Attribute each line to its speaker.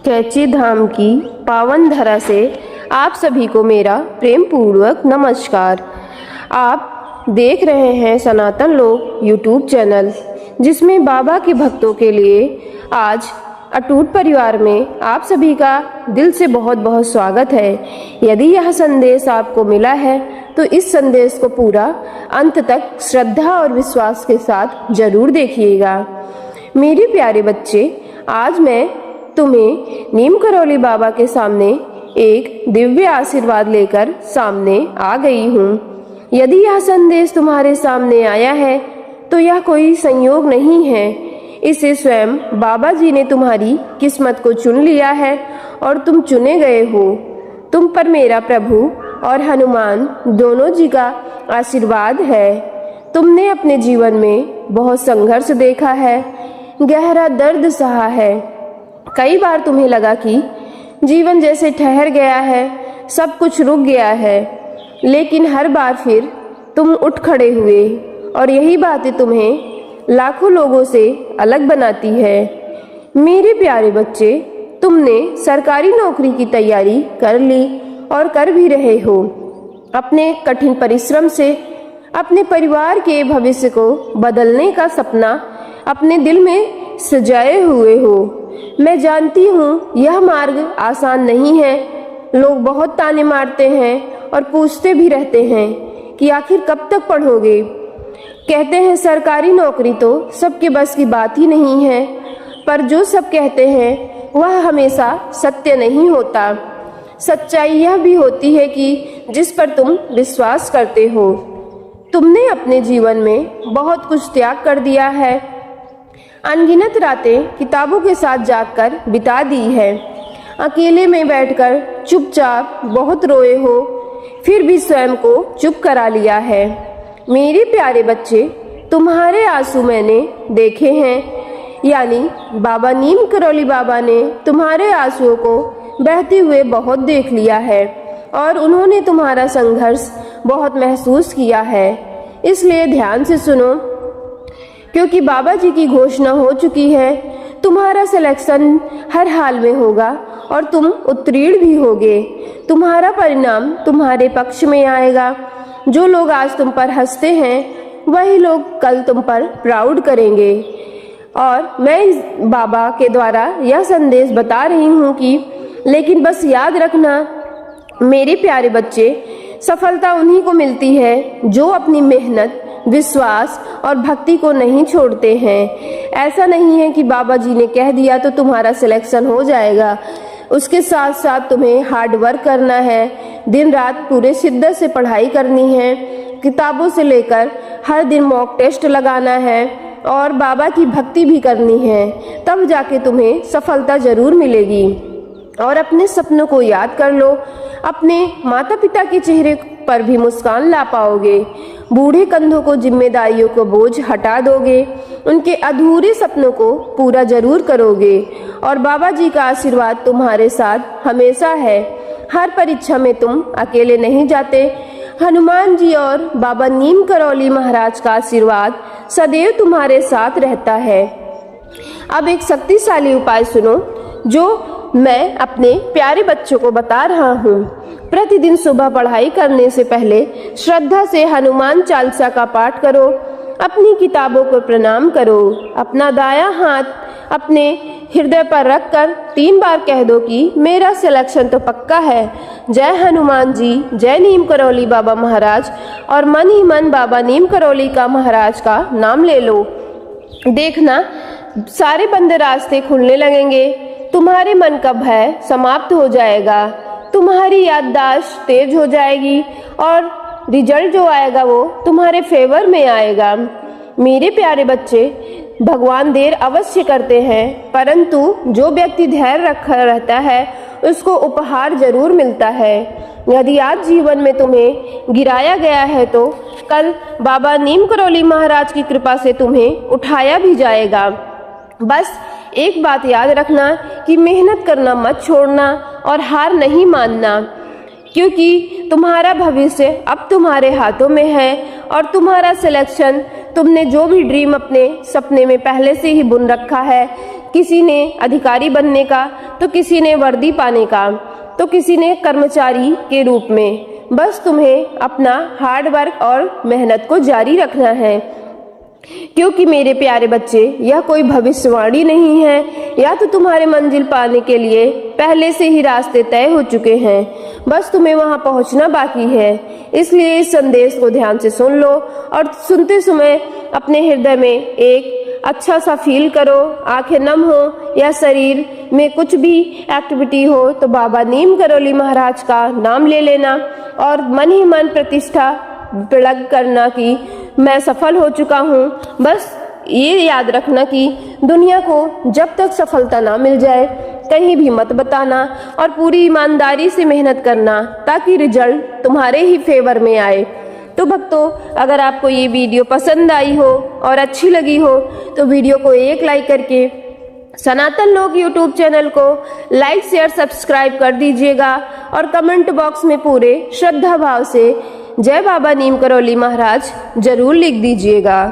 Speaker 1: कैची धाम की पावन धरा से आप सभी को मेरा प्रेम पूर्वक नमस्कार। आप देख रहे हैं सनातन लोक यूट्यूब चैनल, जिसमें बाबा के भक्तों के लिए आज अटूट परिवार में आप सभी का दिल से बहुत बहुत स्वागत है। यदि यह संदेश आपको मिला है तो इस संदेश को पूरा अंत तक श्रद्धा और विश्वास के साथ जरूर देखिएगा। मेरे प्यारे बच्चे, आज मैं तुम्हें नीम करौली बाबा के सामने एक दिव्य आशीर्वाद लेकर सामने आ गई हूँ। यदि यह संदेश तुम्हारे सामने आया है तो यह कोई संयोग नहीं है, इसे स्वयं बाबा जी ने तुम्हारी किस्मत को चुन लिया है और तुम चुने गए हो। तुम पर मेरा प्रभु और हनुमान दोनों जी का आशीर्वाद है। तुमने अपने जीवन में बहुत संघर्ष देखा है, गहरा दर्द सहा है। कई बार तुम्हें लगा कि जीवन जैसे ठहर गया है, सब कुछ रुक गया है, लेकिन हर बार फिर तुम उठ खड़े हुए और यही बातें तुम्हें लाखों लोगों से अलग बनाती है। मेरे प्यारे बच्चे, तुमने सरकारी नौकरी की तैयारी कर ली और कर भी रहे हो। अपने कठिन परिश्रम से अपने परिवार के भविष्य को बदलने का सपना अपने दिल में सजाए हुए हो। मैं जानती हूँ यह मार्ग आसान नहीं है। लोग बहुत ताने मारते हैं और पूछते भी रहते हैं कि आखिर कब तक पढ़ोगे। कहते हैं सरकारी नौकरी तो सबके बस की बात ही नहीं है, पर जो सब कहते हैं वह हमेशा सत्य नहीं होता। सच्चाई यह भी होती है कि जिस पर तुम विश्वास करते हो। तुमने अपने जीवन में बहुत कुछ त्याग कर दिया है। अनगिनत रातें किताबों के साथ जागकर बिता दी है। अकेले में बैठकर चुपचाप बहुत रोए हो, फिर भी स्वयं को चुप करा लिया है। मेरे प्यारे बच्चे, तुम्हारे आंसू मैंने देखे हैं, यानी बाबा नीम करौली बाबा ने तुम्हारे आंसुओं को बहते हुए बहुत देख लिया है और उन्होंने तुम्हारा संघर्ष बहुत महसूस किया है। इसलिए ध्यान से सुनो, क्योंकि बाबा जी की घोषणा हो चुकी है। तुम्हारा सिलेक्शन हर हाल में होगा और तुम उत्तीर्ण भी होगे। तुम्हारा परिणाम तुम्हारे पक्ष में आएगा। जो लोग आज तुम पर हंसते हैं वही लोग कल तुम पर प्राउड करेंगे। और मैं इस बाबा के द्वारा यह संदेश बता रही हूँ कि लेकिन बस याद रखना मेरे प्यारे बच्चे, सफलता उन्हीं को मिलती है जो अपनी मेहनत, विश्वास और भक्ति को नहीं छोड़ते हैं। ऐसा नहीं है कि बाबा जी ने कह दिया तो तुम्हारा सिलेक्शन हो जाएगा। उसके साथ साथ तुम्हें हार्ड वर्क करना है, दिन रात पूरे शिद्दत से पढ़ाई करनी है, किताबों से लेकर हर दिन मॉक टेस्ट लगाना है और बाबा की भक्ति भी करनी है। तब जाके तुम्हें सफलता जरूर मिलेगी। और अपने सपनों को याद कर लो। अपने माता पिता के चेहरे पर भी मुस्कान ला पाओगे। बूढ़े कंधों को जिम्मेदारियों को बोझ हटा दोगे। उनके अधूरे सपनों को पूरा जरूर करोगे और बाबा जी का आशीर्वाद तुम्हारे साथ हमेशा है। हर परीक्षा में तुम अकेले नहीं जाते। हनुमान जी और बाबा नीम करौली महाराज का आशीर्वाद सदैव तुम्हारे साथ रहता है। अब एक शक्तिशाली उपाय सुनो जो मैं अपने प्यारे बच्चों को बता रहा हूँ। प्रतिदिन सुबह पढ़ाई करने से पहले श्रद्धा से हनुमान चालीसा का पाठ करो। अपनी किताबों को प्रणाम करो। अपना दायां हाथ अपने हृदय पर रखकर 3 बार कह दो कि मेरा सिलेक्शन तो पक्का है। जय हनुमान जी, जय नीम करौली बाबा महाराज, और मन ही मन बाबा नीम करौली का महाराज का नाम ले लो। देखना सारे बंद रास्ते खुलने लगेंगे। तुम्हारे मन का भय समाप्त हो जाएगा। तुम्हारी याददाश्त तेज हो जाएगी और रिजल्ट जो आएगा वो तुम्हारे फेवर में आएगा। मेरे प्यारे बच्चे, भगवान देर अवश्य करते हैं, परंतु जो व्यक्ति धैर्य रखा रहता है उसको उपहार जरूर मिलता है। यदि आज जीवन में तुम्हें गिराया गया है तो कल बाबा नीम करौली महाराज की कृपा से तुम्हें उठाया भी जाएगा। बस एक बात याद रखना कि मेहनत करना मत छोड़ना और हार नहीं मानना, क्योंकि तुम्हारा भविष्य अब तुम्हारे हाथों में है और तुम्हारा सिलेक्शन तुमने जो भी ड्रीम अपने सपने में पहले से ही बुन रखा है, किसी ने अधिकारी बनने का, तो किसी ने वर्दी पाने का, तो किसी ने कर्मचारी के रूप में। बस तुम्हें अपना हार्ड वर्क और मेहनत को जारी रखना है, क्योंकि मेरे प्यारे बच्चे यह कोई भविष्यवाणी नहीं है, या तो तुम्हारे मंजिल पाने के लिए पहले से ही रास्ते तय हो चुके हैं, बस तुम्हें वहां पहुंचना बाकी है। इसलिए इस संदेश को ध्यान से सुन लो और सुनते समय अपने हृदय में एक अच्छा सा फील करो। आंखें नम हो या शरीर में कुछ भी एक्टिविटी हो तो बाबा नीम करोली महाराज का नाम ले लेना और मन ही मन प्रतिष्ठा प्रलग करना कि मैं सफल हो चुका हूँ। बस ये याद रखना कि दुनिया को जब तक सफलता ना मिल जाए कहीं भी मत बताना और पूरी ईमानदारी से मेहनत करना, ताकि रिजल्ट तुम्हारे ही फेवर में आए। तो भक्तों, अगर आपको ये वीडियो पसंद आई हो और अच्छी लगी हो तो वीडियो को एक लाइक करके सनातन लोक यूट्यूब चैनल को लाइक शेयर सब्सक्राइब कर दीजिएगा और कमेंट बॉक्स में पूरे श्रद्धा भाव से जय बाबा नीम करोली महाराज जरूर लिख दीजिएगा।